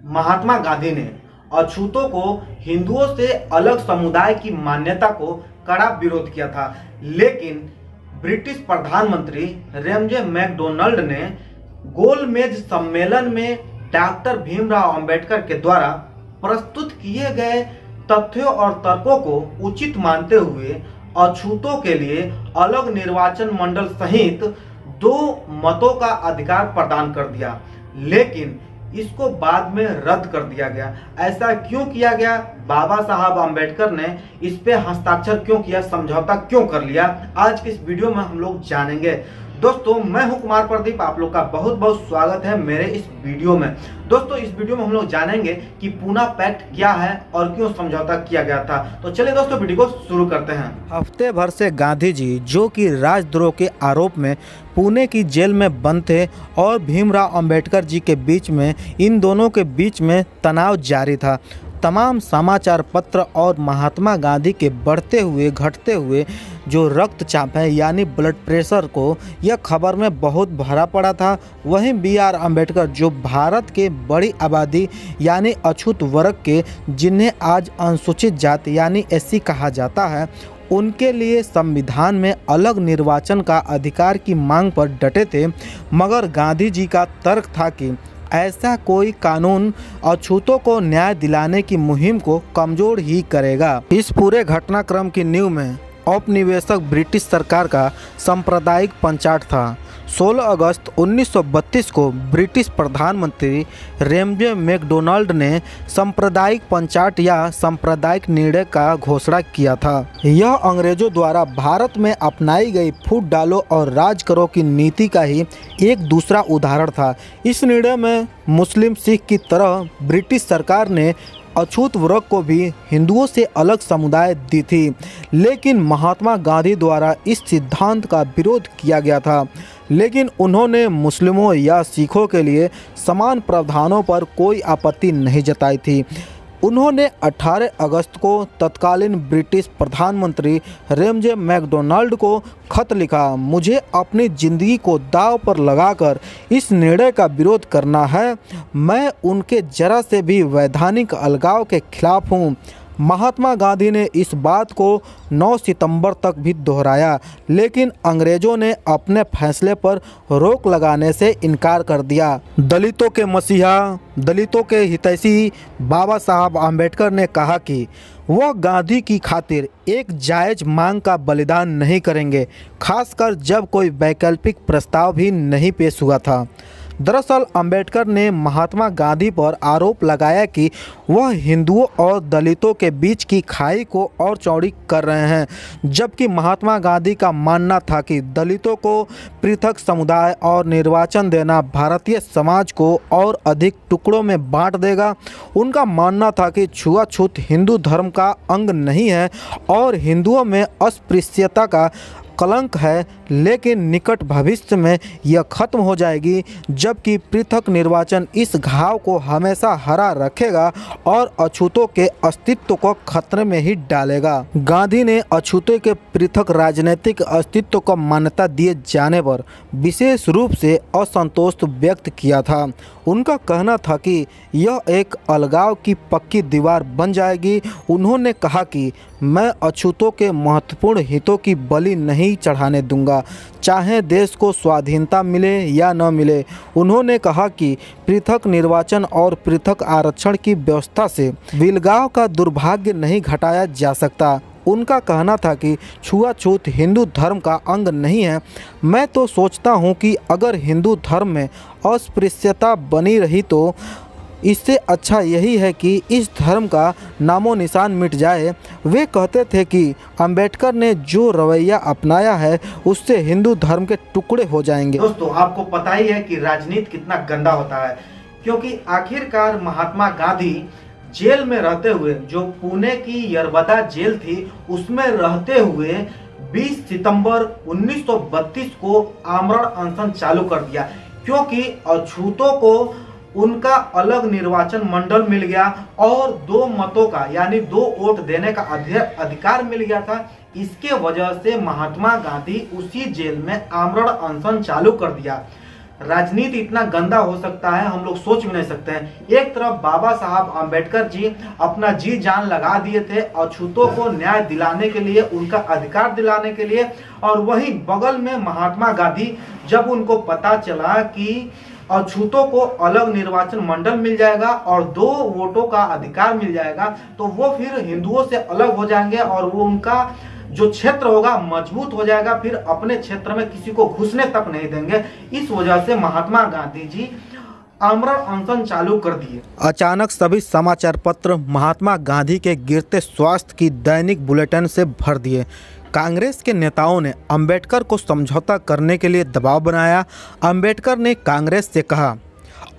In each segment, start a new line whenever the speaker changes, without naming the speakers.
महात्मा गांधी ने अछूतों को हिंदुओं से अलग समुदाय की मान्यता को कड़ा विरोध किया था, लेकिन ब्रिटिश प्रधानमंत्री रेमजे मैकडोनाल्ड ने गोलमेज सम्मेलन में डॉक्टर भीमराव अंबेडकर के द्वारा प्रस्तुत किए गए तथ्यों और तर्कों को उचित मानते हुए अछूतों के लिए अलग निर्वाचन मंडल सहित 2 मतों का अधिकार प्रदान कर दिया, लेकिन इसको बाद में रद्द कर दिया गया। ऐसा क्यों किया गया? बाबा साहब अंबेडकर ने इस पे हस्ताक्षर क्यों किया, समझौता क्यों कर लिया, आज के इस वीडियो में हम लोग जानेंगे। दोस्तों, मैं हूं कुमार प्रदीप, आप लोग का बहुत बहुत स्वागत है मेरे इस वीडियो में। दोस्तों, इस वीडियो में हम लोग जानेंगे कि पूना पैक्ट क्या है और क्यों समझौता किया गया था। तो चलिए दोस्तों, वीडियो को शुरू करते हैं।
हफ्ते भर से गांधी जी, जो कि राजद्रोह के आरोप में पुणे की जेल में बंद थे, और भीमराव अंबेडकर जी के बीच में, इन दोनों के बीच में तनाव जारी था। तमाम समाचार पत्र और महात्मा गांधी के बढ़ते हुए घटते हुए जो रक्तचाप है यानी ब्लड प्रेशर को, यह खबर में बहुत भरा पड़ा था। वहीं B.R. अम्बेडकर, जो भारत के बड़ी आबादी यानी अछूत वर्ग के, जिन्हें आज अनुसूचित जाति यानी SC कहा जाता है, उनके लिए संविधान में अलग निर्वाचन का अधिकार की मांग पर डटे थे। मगर गांधी जी का तर्क था कि ऐसा कोई कानून अछूतों को न्याय दिलाने की मुहिम को कमजोर ही करेगा। इस पूरे घटनाक्रम की नींव में औपनिवेशिक ब्रिटिश सरकार का सांप्रदायिक पंचाट था। 16 अगस्त 1932 को ब्रिटिश प्रधानमंत्री रेमजे मैकडोनाल्ड ने सांप्रदायिक पंचाट या सांप्रदायिक निर्णय का घोषणा किया था। यह अंग्रेजों द्वारा भारत में अपनाई गई फूट डालो और राज करो की नीति का ही एक दूसरा उदाहरण था। इस निर्णय में मुस्लिम सिख की तरह ब्रिटिश सरकार ने अछूत वर्ग को भी हिंदुओं से अलग समुदाय दी थी, लेकिन महात्मा गांधी द्वारा इस सिद्धांत का विरोध किया गया था। लेकिन उन्होंने मुस्लिमों या सिखों के लिए समान प्रावधानों पर कोई आपत्ति नहीं जताई थी। उन्होंने 18 अगस्त को तत्कालीन ब्रिटिश प्रधानमंत्री रेमजे मैकडोनाल्ड को खत लिखा, मुझे अपनी ज़िंदगी को दांव पर लगाकर इस निर्णय का विरोध करना है। मैं उनके जरा से भी वैधानिक अलगाव के खिलाफ हूँ। महात्मा गांधी ने इस बात को 9 सितंबर तक भी दोहराया, लेकिन अंग्रेज़ों ने अपने फैसले पर रोक लगाने से इनकार कर दिया। दलितों के मसीहा, दलितों के हितैषी बाबा साहब आम्बेडकर ने कहा कि वह गांधी की खातिर एक जायज़ मांग का बलिदान नहीं करेंगे, खासकर जब कोई वैकल्पिक प्रस्ताव भी नहीं पेश हुआ था। दरअसल अंबेडकर ने महात्मा गांधी पर आरोप लगाया कि वह हिंदुओं और दलितों के बीच की खाई को और चौड़ी कर रहे हैं, जबकि महात्मा गांधी का मानना था कि दलितों को पृथक समुदाय और निर्वाचन देना भारतीय समाज को और अधिक टुकड़ों में बांट देगा। उनका मानना था कि छुआछूत हिंदू धर्म का अंग नहीं है और हिंदुओं में अस्पृश्यता का कलंक है, लेकिन निकट भविष्य में यह खत्म हो जाएगी, जबकि पृथक निर्वाचन इस घाव को हमेशा हरा रखेगा और अछूतों के अस्तित्व को खतरे में ही डालेगा। गांधी ने अछूतों के पृथक राजनीतिक अस्तित्व को मान्यता दिए जाने पर विशेष रूप से असंतोष व्यक्त किया था। उनका कहना था कि यह एक अलगाव की पक्की दीवार बन जाएगी। उन्होंने कहा कि मैं अछूतों के महत्वपूर्ण हितों की बलि नहीं चढ़ाने दूंगा, चाहे देश को स्वाधीनता मिले या न मिले। उन्होंने कहा कि पृथक निर्वाचन और पृथक आरक्षण की व्यवस्था से विलगाव का दुर्भाग्य नहीं घटाया जा सकता। उनका कहना था कि छुआछूत हिंदू धर्म का अंग नहीं है। मैं तो सोचता हूँ कि अगर हिंदू धर्म में अस्पृश्यता बनी रही तो इससे अच्छा यही है कि इस धर्म का नामो निशान मिट जाए। वे कहते थे कि अंबेडकर ने जो रवैया अपनाया है उससे हिंदू धर्म के टुकड़े हो जाएंगे।
दोस्तों, आपको पता ही है कि राजनीति कितना गंदा होता है, क्योंकि आखिरकार महात्मा गांधी जेल में रहते हुए, जो पुणे की यरबदा जेल थी, उसमें रहते हुए 20 सितंबर 1932 को आमरण अनशन चालू कर दिया, क्योंकि अछूतों को उनका अलग निर्वाचन मंडल मिल गया और 2 मतों का यानी 2 वोट देने का अधिकार मिल गया था। इसके वजह से महात्मा गांधी उसी जेल में आमरण अनशन चालू कर दिया। राजनीति इतना गंदा हो सकता है हम लोग सोच भी नहीं सकते हैं। एक तरफ बाबा साहब आम्बेडकर जी अपना जी जान लगा दिए थे अछूतों को न्याय दिलाने के लिए, उनका अधिकार दिलाने के लिए, और वहीं बगल में महात्मा गांधी, जब उनको पता चला कि अछूतों को अलग निर्वाचन मंडल मिल जाएगा और 2 वोटों का अधिकार मिल जाएगा, तो वो फिर हिंदुओं से अलग हो जाएंगे और वो उनका जो क्षेत्र होगा मजबूत हो जाएगा, फिर अपने क्षेत्र में किसी को घुसने तक नहीं देंगे। इस वजह से महात्मा गांधी जी आमरण अनशन चालू कर दिए।
अचानक सभी समाचार पत्र महात्मा गांधी के गिरते स्वास्थ्य की दैनिक बुलेटिन से भर दिए। कांग्रेस के नेताओं ने अंबेडकर को समझौता करने के लिए दबाव बनाया। अंबेडकर ने कांग्रेस से कहा,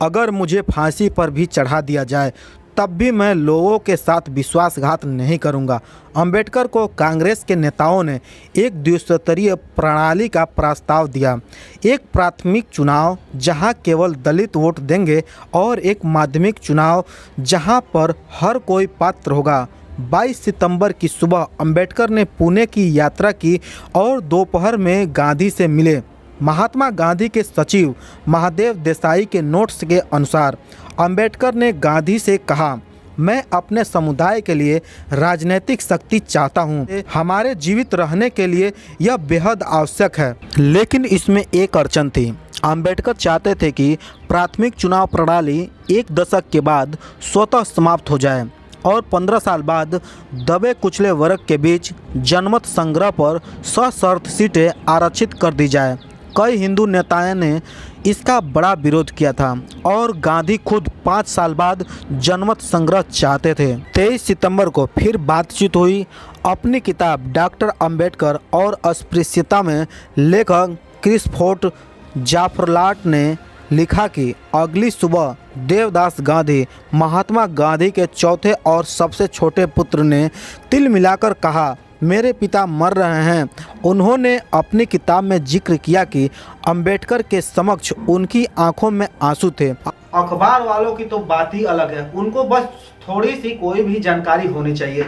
अगर मुझे फांसी पर भी चढ़ा दिया जाए तब भी मैं लोगों के साथ विश्वासघात नहीं करूंगा। अंबेडकर को कांग्रेस के नेताओं ने एक द्विस्तरीय प्रणाली का प्रस्ताव दिया, एक प्राथमिक चुनाव जहां केवल दलित वोट देंगे और एक माध्यमिक चुनाव जहां पर हर कोई पात्र होगा। 22 सितंबर की सुबह अंबेडकर ने पुणे की यात्रा की और दोपहर में गांधी से मिले। महात्मा गांधी के सचिव महादेव देसाई के नोट्स के अनुसार अंबेडकर ने गांधी से कहा, मैं अपने समुदाय के लिए राजनीतिक शक्ति चाहता हूं। हमारे जीवित रहने के लिए यह बेहद आवश्यक है। लेकिन इसमें एक अड़चन थी। अंबेडकर चाहते थे कि प्राथमिक चुनाव प्रणाली एक दशक के बाद स्वतः समाप्त हो जाए और 15 साल बाद दबे कुचले वर्ग के बीच जनमत संग्रह पर सशर्त सीटें आरक्षित कर दी जाए। कई हिंदू नेताओं ने इसका बड़ा विरोध किया था और गांधी खुद 5 साल बाद जनमत संग्रह चाहते थे। 23 सितंबर को फिर बातचीत हुई। अपनी किताब डॉक्टर अंबेडकर और अस्पृश्यता में लेखक क्रिस्फोर्ड जाफरलाट ने लिखा कि अगली सुबह देवदास गांधी, महात्मा गांधी के चौथे और सबसे छोटे पुत्र ने तिल मिलाकर कहा, मेरे पिता मर रहे हैं। उन्होंने अपनी किताब में जिक्र किया कि अंबेडकर के समक्ष उनकी आंखों में आंसू थे।
अखबार वालों की तो बात ही अलग है, उनको बस थोड़ी सी कोई भी जानकारी होनी चाहिए,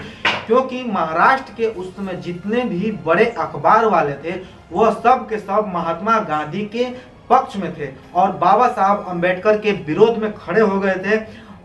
क्योंकि महाराष्ट्र के उस समय जितने भी बड़े अखबार वाले थे वह सब के सब महात्मा गांधी के पक्ष में थे और बाबा साहब अंबेडकर के विरोध में खड़े हो गए थे।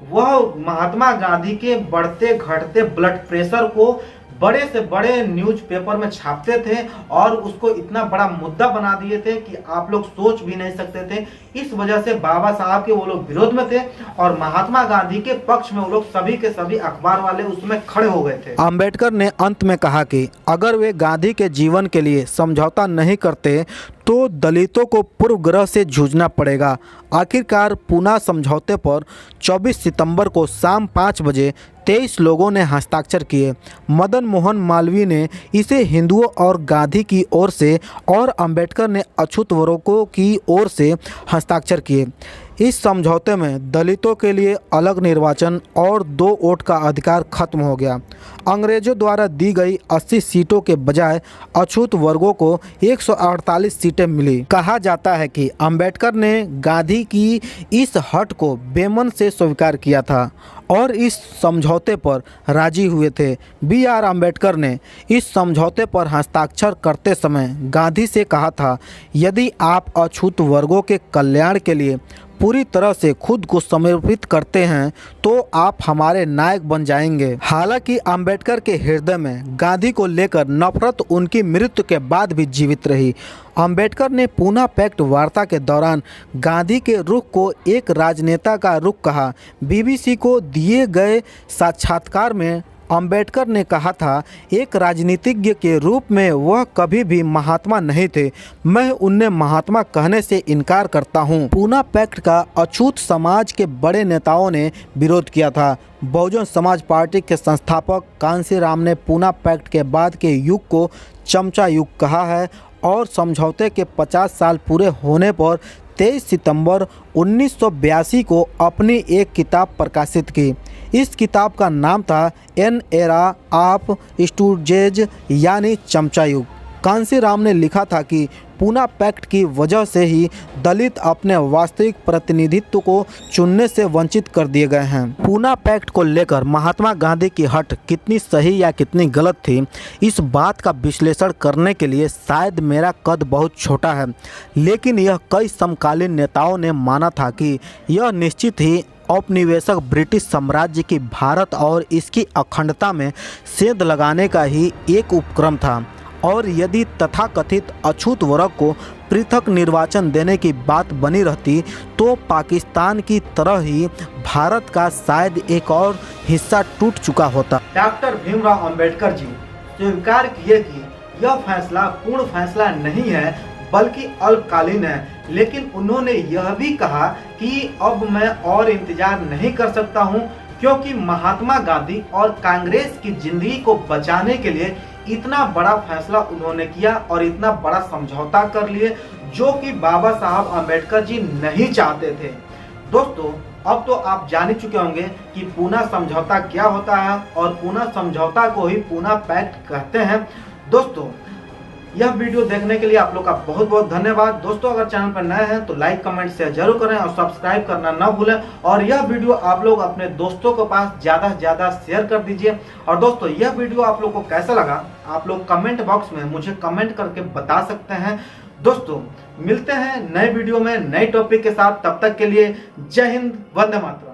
वह महात्मा गांधी के बढ़ते घटते ब्लड प्रेशर को बड़े से बड़े न्यूज़पेपर में छापते थे और उसको इतना बड़ा मुद्दा बना दिए थे कि आप लोग सोच भी नहीं सकते थे। इस वजह से बाबा साहब के वो लोग विरोध में थे और महात्मा गांधी के पक्ष में वो लोग सभी के सभी अखबार वाले उसमें खड़े हो गए थे।
अंबेडकर ने अंत में कहा कि अगर वे गांधी के जीवन के लिए समझौता नहीं करते तो दलितों को पूर्वग्रह से जूझना पड़ेगा। आखिरकार पूना समझौते पर 24 सितंबर को शाम 5 बजे 23 लोगों ने हस्ताक्षर किए। मदन मोहन मालवीय ने इसे हिंदुओं और गांधी की ओर से और अंबेडकर ने अछूत वर्गों की ओर से हस्ताक्षर किए। इस समझौते में दलितों के लिए अलग निर्वाचन और 2 वोट का अधिकार खत्म हो गया। अंग्रेजों द्वारा दी गई 80 सीटों के बजाय अछूत वर्गों को 148 सीटें मिली। कहा जाता है कि अंबेडकर ने गांधी की इस हट को बेमन से स्वीकार किया था और इस समझौते पर राजी हुए थे। B.R. अंबेडकर ने इस समझौते पर हस्ताक्षर करते समय गांधी से कहा था, यदि आप अछूत वर्गों के कल्याण के लिए पूरी तरह से खुद को समर्पित करते हैं तो आप हमारे नायक बन जाएंगे। हालांकि अंबेडकर के हृदय में गांधी को लेकर नफरत उनकी मृत्यु के बाद भी जीवित रही। अंबेडकर ने पूना पैक्ट वार्ता के दौरान गांधी के रुख को एक राजनेता का रुख कहा। BBC को दिए गए साक्षात्कार में अंबेडकर ने कहा था, एक राजनीतिज्ञ के रूप में वह कभी भी महात्मा नहीं थे। मैं उन्हें महात्मा कहने से इनकार करता हूं। पूना पैक्ट का अछूत समाज के बड़े नेताओं ने विरोध किया था। बहुजन समाज पार्टी के संस्थापक कांशीराम ने पूना पैक्ट के बाद के युग को चमचा युग कहा है और समझौते के 50 साल पूरे होने पर 23 सितंबर 1982 को अपनी एक किताब प्रकाशित की। इस किताब का नाम था एन एरा ऑफ स्टूजेज यानी चमचा युग। कांशीराम ने लिखा था कि पूना पैक्ट की वजह से ही दलित अपने वास्तविक प्रतिनिधित्व को चुनने से वंचित कर दिए गए हैं। पूना पैक्ट को लेकर महात्मा गांधी की हट कितनी सही या कितनी गलत थी, इस बात का विश्लेषण करने के लिए शायद मेरा कद बहुत छोटा है, लेकिन यह कई समकालीन नेताओं ने माना था कि यह निश्चित ही औपनिवेशिक ब्रिटिश साम्राज्य की भारत और इसकी अखंडता में सेंध लगाने का ही एक उपक्रम था, और यदि तथाकथित अछूत वर्ग को पृथक निर्वाचन देने की बात बनी रहती तो पाकिस्तान की तरह ही भारत का शायद एक और हिस्सा टूट चुका होता।
डॉक्टर भीमराव अंबेडकर जी स्वीकार किए कि यह फैसला पूर्ण फैसला नहीं है बल्कि अल्पकालीन है, लेकिन उन्होंने यह भी कहा कि अब मैं और इंतजार नहीं कर सकता हूं, क्योंकि महात्मा गांधी और कांग्रेस की जिंदगी को बचाने के लिए इतना बड़ा फैसला उन्होंने किया और इतना बड़ा समझौता कर लिए जो कि बाबा साहब अंबेडकर जी नहीं चाहते थे। दोस्तों, अब तो आप जान ही चुके होंगे कि पूना समझौता क्या होता है और पूना समझौता को ही पूना पैक्ट कहते हैं। दोस्तों, यह वीडियो देखने के लिए आप लोग का बहुत बहुत धन्यवाद। दोस्तों, अगर चैनल पर नए हैं तो लाइक कमेंट शेयर जरूर करें और सब्सक्राइब करना ना भूलें, और यह वीडियो आप लोग अपने दोस्तों के पास ज़्यादा से ज़्यादा शेयर कर दीजिए। और दोस्तों, यह वीडियो आप लोग को कैसा लगा आप लोग कमेंट बॉक्स में मुझे कमेंट करके बता सकते हैं। दोस्तों, मिलते हैं नए वीडियो में नए टॉपिक के साथ, तब तक के लिए जय हिंद, वंदे मातरम।